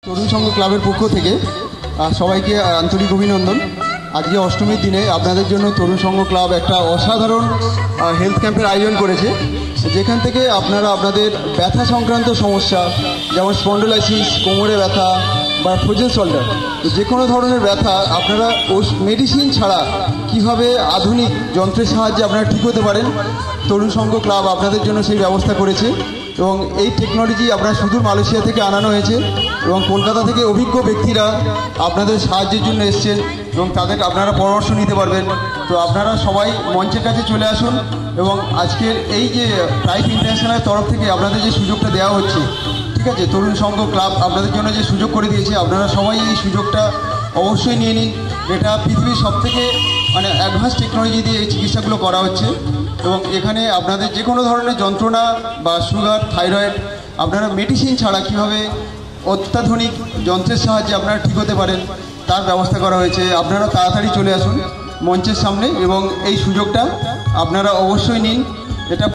তরুণ সংঘ ক্লাবের পক্ষ থেকে সবাইকে আন্তরিক অভিনন্দন। আজকে অষ্টমীর দিনে আপনাদের জন্য তরুণ সংঘ ক্লাব একটা অসাধারণ হেলথ ক্যাম্পের আয়োজন করেছে, যেখান থেকে আপনারা আপনাদের ব্যথা সংক্রান্ত সমস্যা যেমন স্পন্ডোলাইসিস, কোমরে ব্যথা বা ফ্রোজেন শোল্ডার, তো যে কোনো ধরনের ব্যথা আপনারা মেডিসিন ছাড়া কিভাবে আধুনিক যন্ত্রের সাহায্যে আপনারা ঠিক হতে পারেন, তরুণ সংঘ ক্লাব আপনাদের জন্য সেই ব্যবস্থা করেছে। এবং এই টেকনোলজি আপনার সুদূর মালয়েশিয়া থেকে আনানো হয়েছে এবং কলকাতা থেকে অভিজ্ঞ ব্যক্তিরা আপনাদের সাহায্যের জন্য এসছেন এবং তাদের আপনারা পরামর্শ নিতে পারবেন। তো আপনারা সবাই মঞ্চের কাছে চলে আসুন এবং আজকের এই যে প্রাইভ ইন্টারন্যাশনালের তরফ থেকে আপনাদের যে সুযোগটা দেওয়া হচ্ছে, ঠিক আছে, তরুণ সংঘ ক্লাব আপনাদের জন্য যে সুযোগ করে দিয়েছে, আপনারা সবাই এই সুযোগটা অবশ্যই নিয়ে নিন। এটা পৃথিবীর সবথেকে অ্যাডভান্স টেকনোলজি দিয়ে এই চিকিৎসাগুলো করা হচ্ছে এবং এখানে আপনাদের যে কোনো ধরনের যন্ত্রণা বা সুগার, থাইরয়েড আপনারা মেডিসিন ছাড়া কীভাবে অত্যাধুনিক যন্ত্রের সাহায্যে আপনারা ঠিক হতে পারেন তার ব্যবস্থা করা হয়েছে। আপনারা তাড়াতাড়ি চলে আসুন মঞ্চের সামনে এবং এই সুযোগটা আপনারা অবশ্যই নিন। এটা